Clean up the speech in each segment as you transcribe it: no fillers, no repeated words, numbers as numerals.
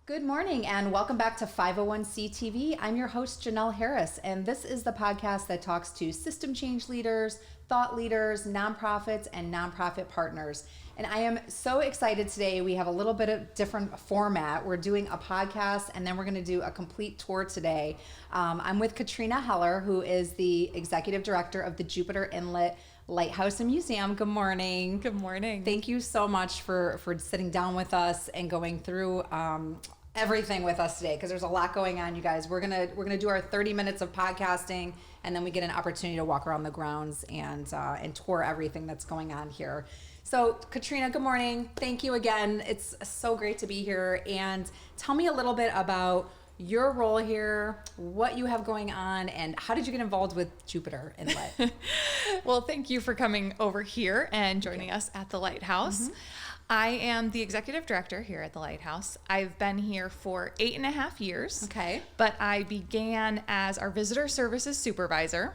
Good morning and welcome back to 501c TV. I'm your host, Janelle Harris, and this is the podcast that talks to system change leaders, thought leaders, nonprofits, and nonprofit partners. And I am so excited today. We have a little bit of different format. We're doing a podcast and then we're going to do a complete tour today. I'm with Katrina Heller, who is the Executive Director of the Jupiter Inlet Lighthouse and Museum. Good morning. Good morning. Thank you so much for sitting down with us and going through everything with us today, because there's a lot going on, you guys. We're gonna do our 30 minutes of podcasting, and then we get an opportunity to walk around the grounds and tour everything that's going on here. So, Katrina, good morning. Thank you again. It's so great to be here. And tell me a little bit about your role here, what you have going on, and how did you get involved with Jupiter Inlet? Well, thank you for coming over here and joining us at the Lighthouse. Mm-hmm. I am the executive director here at the Lighthouse. I've been here for 8.5 years. Okay. But I began as our visitor services supervisor,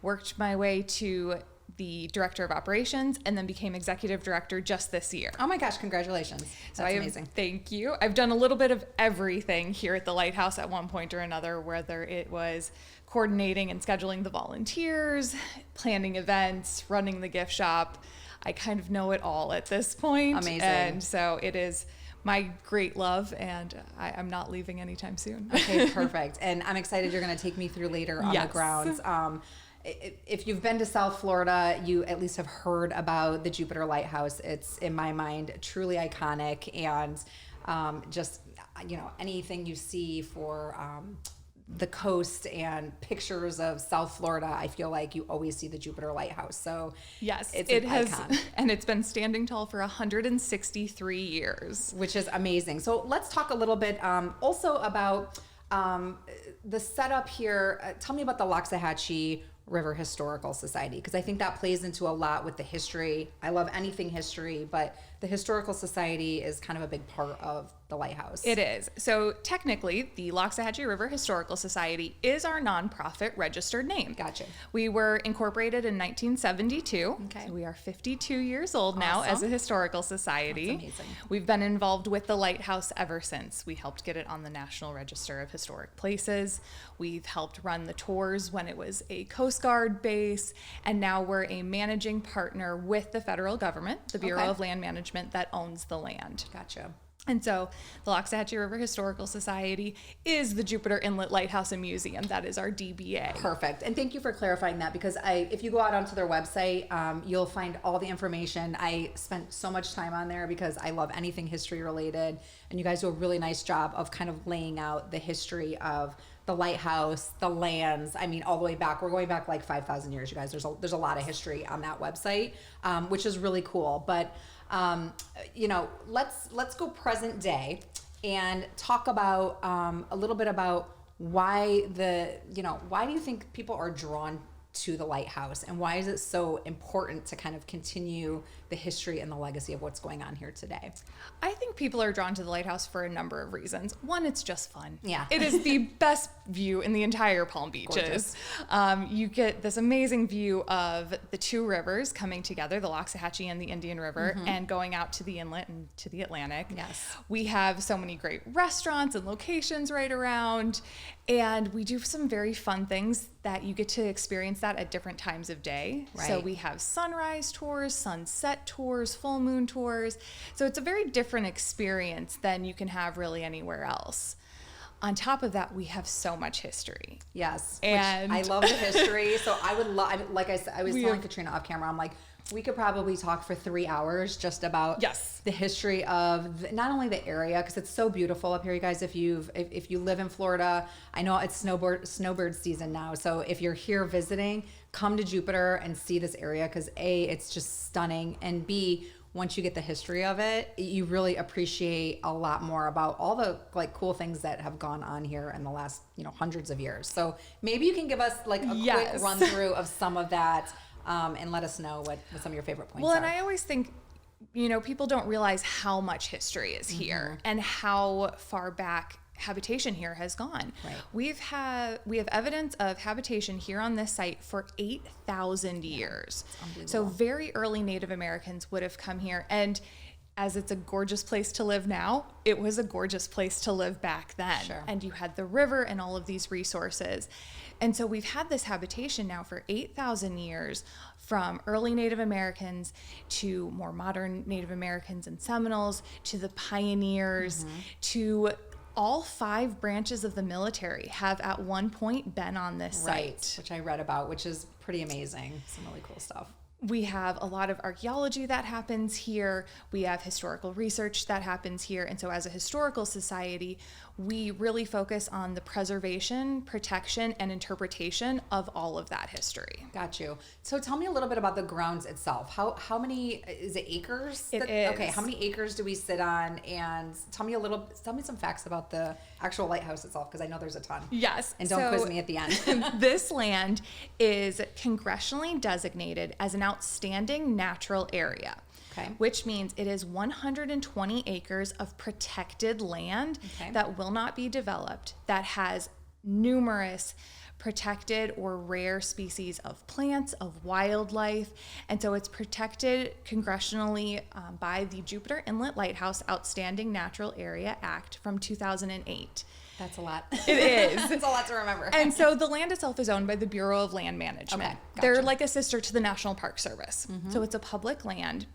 worked my way to the director of operations, and then became executive director just this year. Oh my gosh, congratulations. That's amazing. Thank you. I've done a little bit of everything here at the Lighthouse at one point or another, whether it was coordinating and scheduling the volunteers, planning events, running the gift shop. I kind of know it all at this point. Amazing. And so it is my great love, and I'm not leaving anytime soon. Okay, perfect. And I'm excited you're going to take me through later on Yes. the grounds. If you've been to South Florida, you at least have heard about the Jupiter Lighthouse. It's, in my mind, truly iconic, and just, anything you see for the coast and pictures of South Florida, I feel like you always see the Jupiter Lighthouse. So yes, it's it an has, icon. and it's been standing tall for 163 years. Which is amazing. So let's talk a little bit also about the setup here. Tell me about the Loxahatchee River Historical Society, because I think that plays into a lot with the history. I love anything history, but the Historical Society is kind of a big part of the Lighthouse. It is. So technically, the Loxahatchee River Historical Society is our nonprofit registered name. Gotcha. We were incorporated in 1972. Okay. So we are 52 years old now as a historical society. That's amazing. We've been involved with the Lighthouse ever since. We helped get it on the National Register of Historic Places. We've helped run the tours when it was a Coast Guard base, and now we're a managing partner with the federal government, the Bureau Okay. of Land Management, that owns the land. Gotcha. And so the Loxahatchee River Historical Society is the Jupiter Inlet Lighthouse and Museum. That is our DBA. Perfect. And thank you for clarifying that, because if you go out onto their website, you'll find all the information. I spent so much time on there because I love anything history related. And you guys do a really nice job of kind of laying out the history of the lighthouse, the lands. I mean, all the way back. We're going back like 5,000 years, you guys. There's a lot of history on that website, which is really cool. But let's go present day and talk about a little bit about why do you think people are drawn to the lighthouse, and why is it so important to kind of continue the history and the legacy of what's going on here today? I think people are drawn to the lighthouse for a number of reasons. One, it's just fun. Yeah. It is the best view in the entire Palm Beaches. You get this amazing view of the two rivers coming together, the Loxahatchee and the Indian River, and going out to the inlet and to the Atlantic. Yes. We have so many great restaurants and locations right around, and we do some very fun things that you get to experience that at different times of day. Right. So we have sunrise tours, sunset tours, full moon tours. So it's a very different experience than you can have really anywhere else. On top of that, we have so much history. Yes. And which I love the history. So I would love, like I said, I was telling Katrina off camera, I'm like, we could probably talk for 3 hours just about the history of not only the area, because it's so beautiful up here, you guys. If you live in Florida, I know it's snowbird season now. So if you're here visiting, come to Jupiter and see this area, because A, it's just stunning, and B, once you get the history of it, you really appreciate a lot more about all the cool things that have gone on here in the last hundreds of years. So maybe you can give us a quick run through of some of that. And let us know what some of your favorite points are. Well, and I always think, people don't realize how much history is here and how far back habitation here has gone. Right. We have evidence of habitation here on this site for 8,000 years. So very early Native Americans would have come here, and as it's a gorgeous place to live now, it was a gorgeous place to live back then. Sure. And you had the river and all of these resources. And so we've had this habitation now for 8,000 years, from early Native Americans to more modern Native Americans and Seminoles, to the pioneers, to all 5 branches of the military have at one point been on this site. Which I read about, which is pretty amazing. Some really cool stuff. We have a lot of archaeology that happens here. We have historical research that happens here. And so as a historical society, we really focus on the preservation, protection, and interpretation of all of that history. Got you. So tell me a little bit about the grounds itself. How many, is it acres? It is. Okay, how many acres do we sit on? And tell me some facts about the actual lighthouse itself, because I know there's a ton. Yes. And don't quiz me at the end. This land is congressionally designated as an outstanding natural area. Okay. Which means it is 120 acres of protected land that will not be developed, that has numerous protected or rare species of plants, of wildlife. And so it's protected congressionally by the Jupiter Inlet Lighthouse Outstanding Natural Area Act from 2008. That's a lot. It is. It's a lot to remember. And so the land itself is owned by the Bureau of Land Management. Okay, gotcha. They're like a sister to the National Park Service. So it's a public land.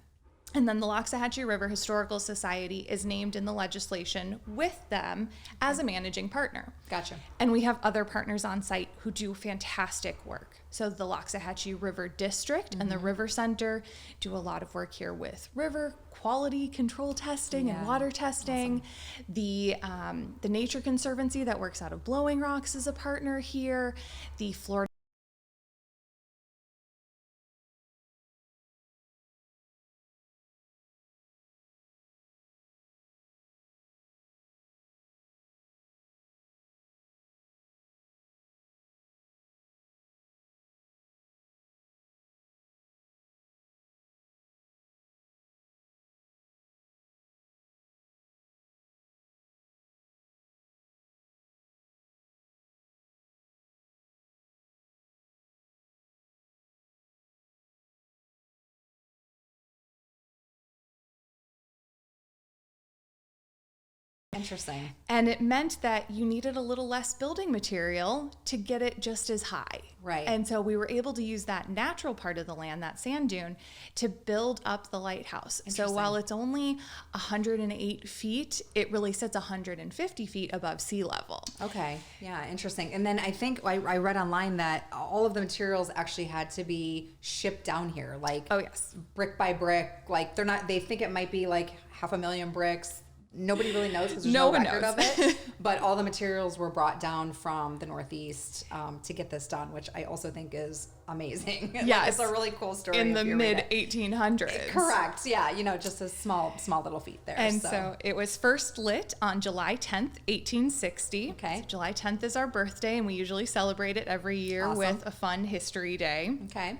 And then the Loxahatchee River Historical Society is named in the legislation with them as a managing partner. Gotcha. And we have other partners on site who do fantastic work. So the Loxahatchee River District and the River Center do a lot of work here with river quality control testing and water testing. Awesome. The Nature Conservancy that works out of Blowing Rocks is a partner here. The Florida Interesting. And it meant that you needed a little less building material to get it just as high. Right. And so we were able to use that natural part of the land, that sand dune, to build up the lighthouse. So while it's only 108 feet, it really sits 150 feet above sea level. Okay. Yeah, interesting. And then I think I read online that all of the materials actually had to be shipped down here, like brick by brick. Like they think it might be like 500,000 bricks. Nobody really knows because there's no record of it. But all the materials were brought down from the Northeast to get this done, which I also think is amazing. Yes. Like, it's a really cool story. In the mid 1800s. Correct. Yeah. Just a small little feat there. And so it was first lit on July 10th, 1860. Okay. So July 10th is our birthday, and we usually celebrate it every year with a fun history day. Okay.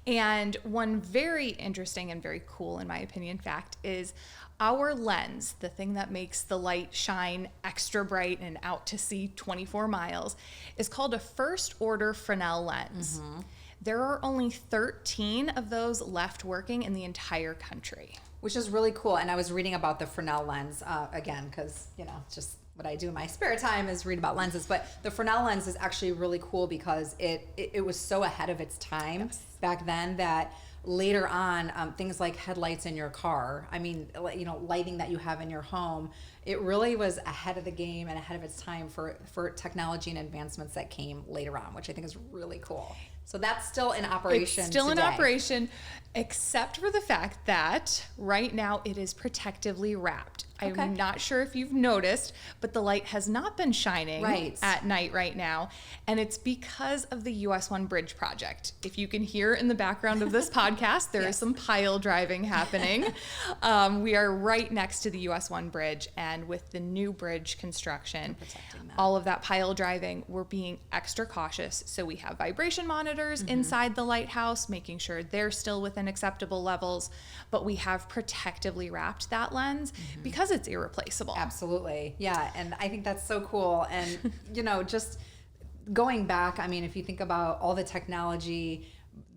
And one very interesting and very cool, in my opinion, fact is our lens, the thing that makes the light shine extra bright and out to sea 24 miles, is called a first order Fresnel lens. There are only 13 of those left working in the entire country. Which is really cool. And I was reading about the Fresnel lens again, because, it's just what I do in my spare time is read about lenses. But the Fresnel lens is actually really cool because it was so ahead of its time back then that later on, things like headlights in your car, lighting that you have in your home, it really was ahead of the game and ahead of its time for technology and advancements that came later on, which I think is really cool. So that's still in operation. It's still today. in operation, except for the fact that right now it is protectively wrapped. Okay. I'm not sure if you've noticed, but the light has not been shining at night right now. And it's because of the US 1 bridge project. If you can hear in the background of this podcast, there is some pile driving happening. We are right next to the US 1 bridge. And with the new bridge construction, all of that pile driving, we're being extra cautious. So we have vibration monitors inside the lighthouse, making sure they're still within acceptable levels. But we have protectively wrapped that lens because it's irreplaceable. Absolutely. Yeah. And I think that's so cool. And, just going back, if you think about all the technology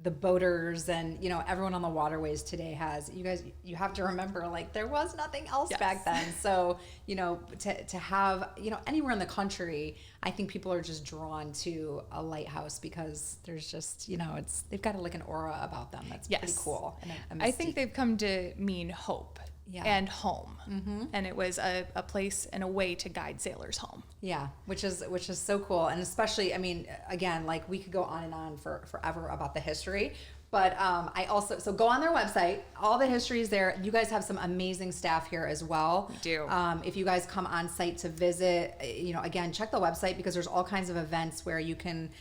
the boaters and, you know, everyone on the waterways today has, you have to remember, like, there was nothing else back then. So, you know, to have, you know, anywhere in the country, I think people are just drawn to a lighthouse because there's just, you know, they've got like an aura about them that's pretty cool. And I think they've come to mean hope. And home. And it was a place and a way to guide sailors home. Yeah, which is so cool. And especially, I mean, again, like we could go on and on forever about the history. But I also, so go on their website. All the history is there. You guys have some amazing staff here as well. We do. If you guys come on site to visit, you know, again, check the website because there's all kinds of events where you can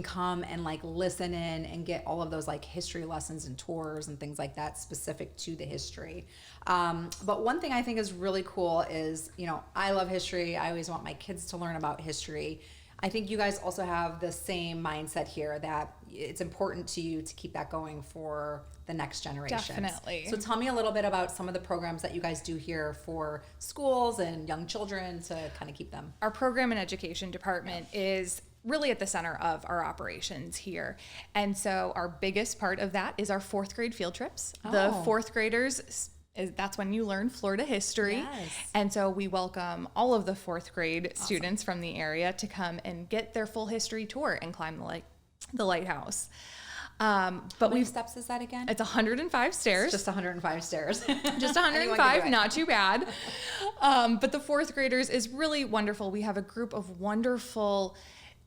come and like listen in and get all of those like history lessons and tours and things like that specific to the history. But one thing I think is really cool is, you know, I love history. I always want my kids to learn about history. I think you guys also have the same mindset here that it's important to you to keep that going for the next generation. Definitely. So tell me a little bit about some of the programs that you guys do here for schools and young children to kind of keep them. Our program and education department is really at the center of our operations here. And so our biggest part of that is our 4th grade field trips. The 4th graders, that's when you learn Florida history. Yes. And so we welcome all of the 4th grade students from the area to come and get their full history tour and climb the lighthouse. But how many steps is that again? It's 105 stairs. It's just 105 stairs. Just 105, not too bad. But the 4th graders is really wonderful. We have a group of wonderful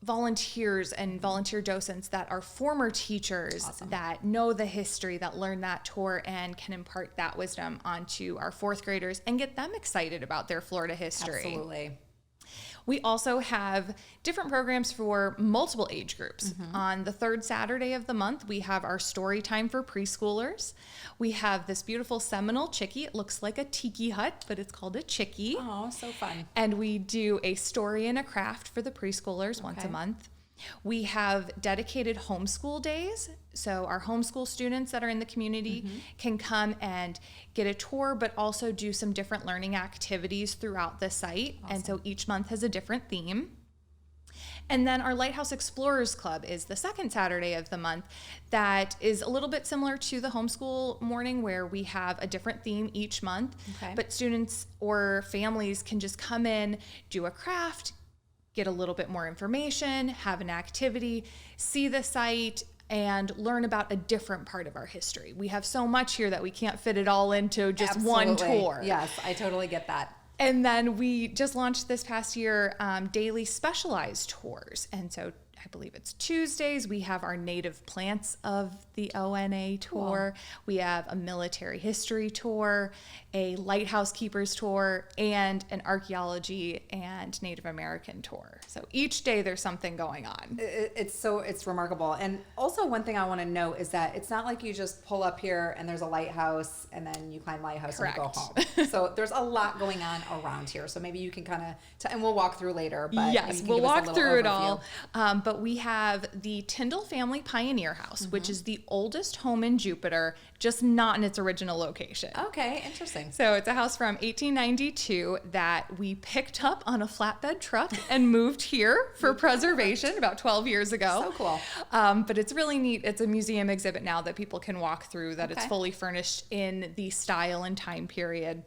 volunteers and volunteer docents that are former teachers that know the history, that learn that tour and can impart that wisdom onto our 4th graders and get them excited about their Florida history. Absolutely. We also have different programs for multiple age groups. On the 3rd Saturday of the month, we have our story time for preschoolers. We have this beautiful Seminole chickie. It looks like a tiki hut, but it's called a chickie. Oh, so fun. And we do a story and a craft for the preschoolers once a month. We have dedicated homeschool days. So our homeschool students that are in the community can come and get a tour, but also do some different learning activities throughout the site. And so each month has a different theme. And then our Lighthouse Explorers Club is the 2nd Saturday of the month. That is a little bit similar to the homeschool morning where we have a different theme each month. But students or families can just come in, do a craft, get a little bit more information, have an activity, see the site, and learn about a different part of our history. We have so much here that we can't fit it all into just one tour. Yes, I totally get that. And then we just launched this past year daily specialized tours. And so I believe it's Tuesdays. We have our native plants of the ONA tour. Cool. We have a military history tour, a lighthouse keepers tour, and an archaeology and Native American tour. So each day there's something going on. It's remarkable. And also one thing I want to note is that it's not like you just pull up here and there's a lighthouse and then you climb lighthouse Correct. And go home. So there's a lot going on around here. So maybe you can kind of, and we'll walk through later. But yes, we'll walk through it all. But we have the Tyndall Family Pioneer House, which is the oldest home in Jupiter, just not in its original location. Okay, interesting. So it's a house from 1892 that we picked up on a flatbed truck and moved here for preservation about 12 years ago. So cool. But it's really neat. It's a museum exhibit now that people can walk through, that it's fully furnished in the style and time period.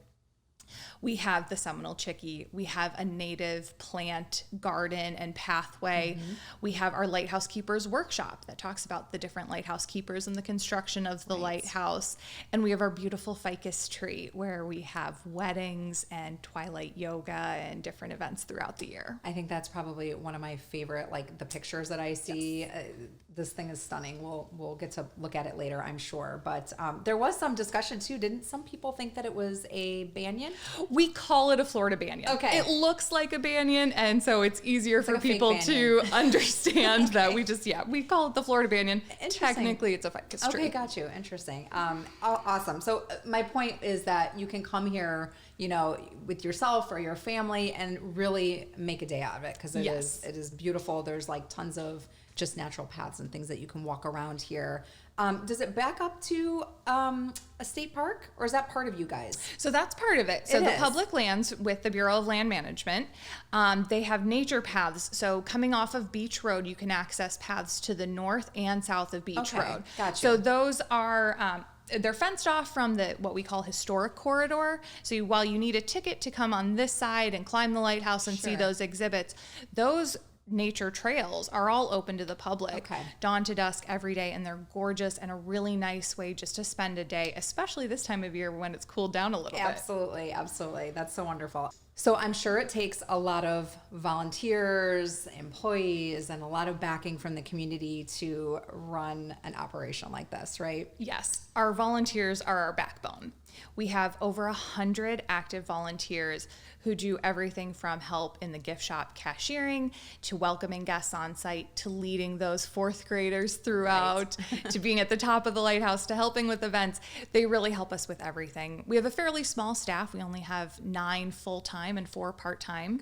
We have the Seminole chickie. We have a native plant garden and pathway. We have our lighthouse keepers workshop that talks about the different lighthouse keepers and the construction of the lighthouse. And we have our beautiful ficus tree where we have weddings and twilight yoga and different events throughout the year. I think that's probably one of my favorite, like the pictures that I see. Yes. This thing is stunning. We'll get to look at it later, I'm sure. But there was some discussion too. Didn't some people think that it was a banyan? We call it a Florida banyan. Okay. It looks like a banyan, and so it's easier for people to understand that we call it the Florida banyan. Technically, it's a ficus tree. Okay, got you. Interesting. Awesome. So my point is that you can come here, you know, with yourself or your family and really make a day out of it because it is beautiful. There's like tons of just natural paths and things that you can walk around here. Does it back up to a state park, or is that part of you guys? So that's part of it. So the public lands with the Bureau of Land Management, they have nature paths. So coming off of Beach Road, you can access paths to the north and south of Beach Road. Gotcha. So those are... they're fenced off from what we call historic corridor. So while you need a ticket to come on this side and climb the lighthouse and see those exhibits, those nature trails are all open to the public, dawn to dusk every day, and they're gorgeous and a really nice way just to spend a day, especially this time of year when it's cooled down a little bit. Absolutely. That's so wonderful. So I'm sure it takes a lot of volunteers, employees, and a lot of backing from the community to run an operation like this, right? Yes. Our volunteers are our backbone. We have over 100 active volunteers who do everything from help in the gift shop cashiering, to welcoming guests on site, to leading those fourth graders throughout, to being at the top of the lighthouse, to helping with events. They really help us with everything. We have a fairly small staff. We only have 9 full-time and 4 part-time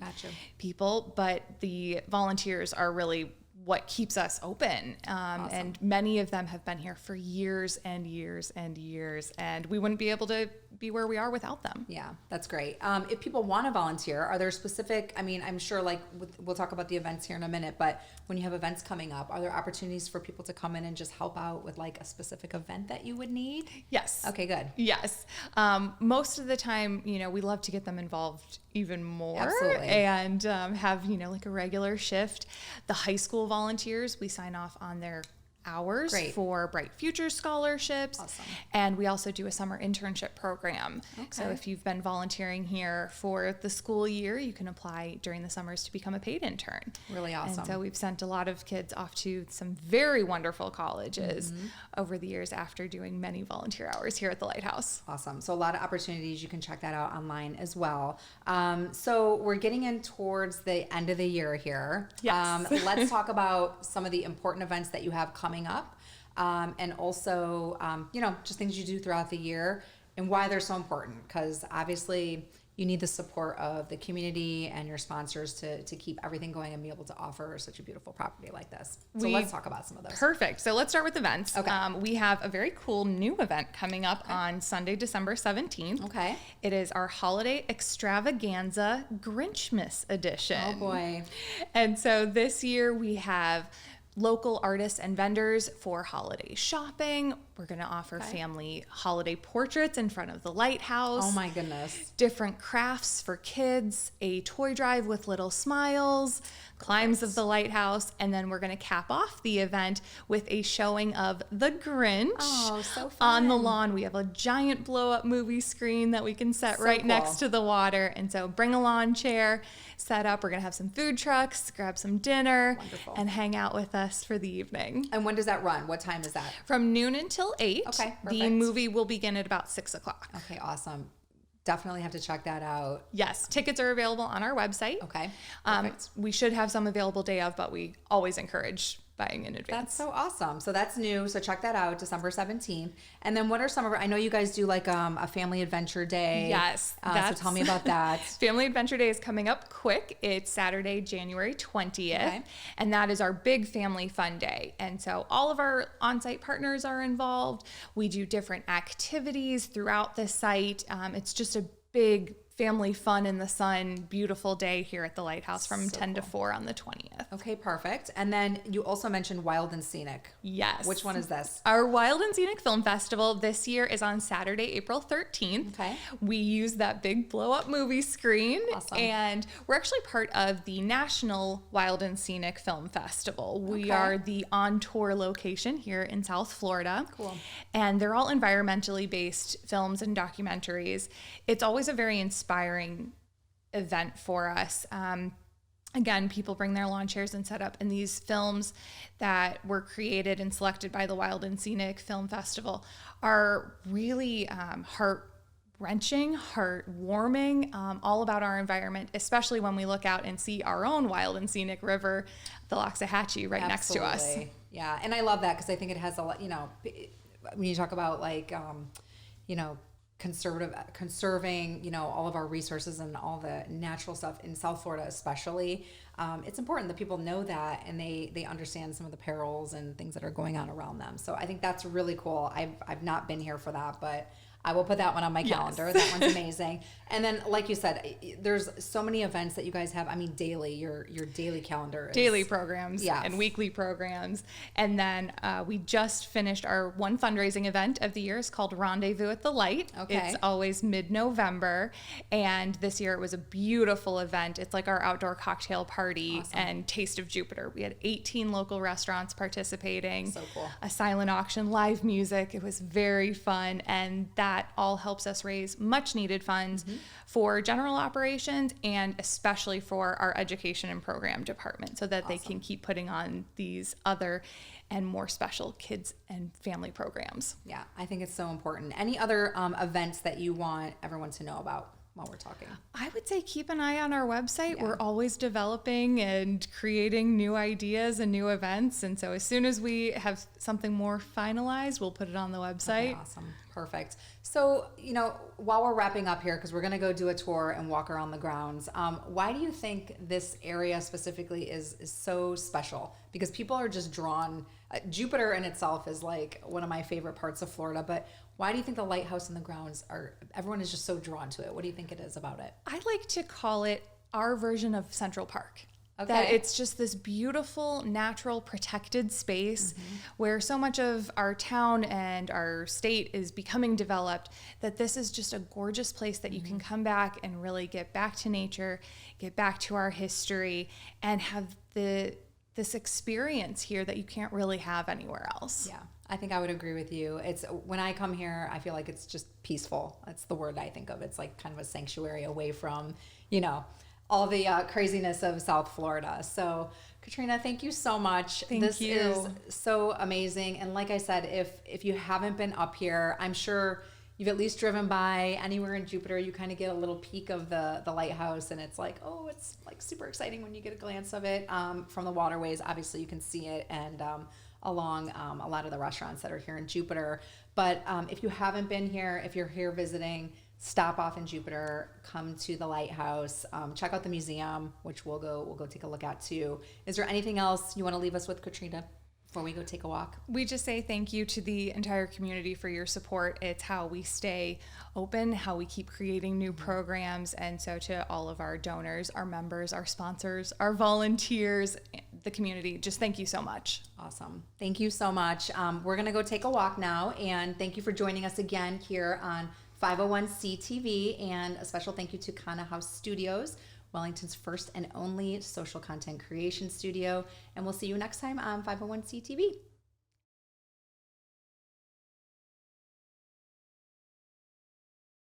people, but the volunteers are really what keeps us open. And many of them have been here for years and years and years, and we wouldn't be able to be where we are without them. Yeah, that's great. If people want to volunteer, are there specific, I mean, I'm sure we'll talk about the events here in a minute, but when you have events coming up, are there opportunities for people to come in and just help out with a specific event that you would need? Yes. Okay, good. Yes. Most of the time, we love to get them involved even more. Absolutely. And have, a regular shift. The high school volunteers, we sign off on their hours for Bright Future scholarships. Awesome. And we also do a summer internship program. Okay. So if you've been volunteering here for the school year, you can apply during the summers to become a paid intern. Really awesome. And so we've sent a lot of kids off to some very wonderful colleges over the years after doing many volunteer hours here at the Lighthouse. Awesome. So a lot of opportunities. You can check that out online as well. So we're getting in towards the end of the year here. Yes. Let's talk about some of the important events that you have coming up, and also, just things you do throughout the year and why they're so important, because obviously you need the support of the community and your sponsors to keep everything going and be able to offer such a beautiful property like this. So let's talk about some of those. Perfect. So let's start with events. Okay. We have a very cool new event coming up on Sunday, December 17th. Okay. It is our Holiday Extravaganza Grinchmas edition. Oh boy. And so this year we have local artists and vendors for holiday shopping. We're going to offer family holiday portraits in front of the lighthouse. Oh my goodness. Different crafts for kids, a toy drive with little smiles, climbs of the lighthouse, and then we're going to cap off the event with a showing of The Grinch. Oh, so fun. On the lawn. We have a giant blow-up movie screen that we can set right next to the water. And so bring a lawn chair, set up. We're going to have some food trucks, grab some dinner, and hang out with us for the evening. And when does that run? What time is that? From noon until 8. Okay, perfect. The movie will begin at about 6 o'clock. Okay, awesome. Definitely have to check that out. Yes, tickets are available on our website. Okay, we should have some available day of, but we always encourage buying in advance. That's so awesome. So that's new. So check that out, December 17th. And then what are some of I know you guys do a family adventure day. Yes. So tell me about that. Family Adventure Day is coming up quick. It's Saturday, January 20th. And that is our big family fun day. And so all of our on-site partners are involved. We do different activities throughout the site. It's just a big family fun in the sun, beautiful day here at the Lighthouse from 10 to 4 on the 20th. Okay, perfect. And then you also mentioned Wild and Scenic. Yes. Which one is this? Our Wild and Scenic Film Festival this year is on Saturday, April 13th. Okay. We use that big blow-up movie screen. Awesome. And we're actually part of the National Wild and Scenic Film Festival. We are the on-tour location here in South Florida. Cool. And they're all environmentally based films and documentaries. It's always a very inspiring event for us. Again, people bring their lawn chairs and set up, and these films that were created and selected by the Wild and Scenic Film Festival are really heart-wrenching, heartwarming, all about our environment, especially when we look out and see our own wild and scenic river, the Loxahatchee, right next to us. Yeah, and I love that because I think it has a lot, when you talk about conserving, you know, all of our resources and all the natural stuff in South Florida, especially. It's important that people know that, and they understand some of the perils and things that are going on around them. So I think that's really cool. I've not been here for that, but I will put that one on my calendar. That one's amazing. And then, like you said, there's so many events that you guys have. I mean, daily, your daily calendar. Daily programs and weekly programs. And then we just finished our one fundraising event of the year. It's called Rendezvous at the Light. Okay. It's always mid-November. And this year it was a beautiful event. It's like our outdoor cocktail party and Taste of Jupiter. We had 18 local restaurants participating. So cool. A silent auction, live music. It was very fun. And that all helps us raise much needed funds for general operations and especially for our education and program department so that they can keep putting on these other and more special kids and family programs. Yeah, I think it's so important. Any other events that you want everyone to know about while we're talking? I would say keep an eye on our website. Yeah. We're always developing and creating new ideas and new events. And so as soon as we have something more finalized, we'll put it on the website. Okay, awesome. Perfect. So, you know, while we're wrapping up here, because we're going to go do a tour and walk around the grounds, why do you think this area specifically is so special? Because people are just drawn. Jupiter in itself is like one of my favorite parts of Florida, but why do you think the lighthouse and the grounds everyone is just so drawn to it? What do you think it is about it? I like to call it our version of Central Park. Okay. That it's just this beautiful, natural, protected space where so much of our town and our state is becoming developed, that this is just a gorgeous place that you can come back and really get back to nature, get back to our history, and have this experience here that you can't really have anywhere else. Yeah, I think I would agree with you. It's when I come here, I feel like it's just peaceful. That's the word I think of. It's like kind of a sanctuary away from, you know, all the craziness of South Florida. So, Katrina, thank you so much. This is so amazing. And like I said, if you haven't been up here, I'm sure you've at least driven by anywhere in Jupiter. You kind of get a little peek of the lighthouse, and it's like, oh, it's like super exciting when you get a glance of it from the waterways. Obviously, you can see it, and along a lot of the restaurants that are here in Jupiter. But if you haven't been here, if you're here visiting, stop off in Jupiter, come to the lighthouse, check out the museum, which we'll go take a look at too. Is there anything else you want to leave us with, Katrina, before we go take a walk? We just say thank you to the entire community for your support. It's how we stay open, how we keep creating new programs. And so to all of our donors, our members, our sponsors, our volunteers, the community, just thank you so much. Awesome. Thank you so much. We're going to go take a walk now. And thank you for joining us again here on 501c TV, and a special thank you to Kana House Studios, Wellington's first and only social content creation studio. And we'll see you next time on 501c TV.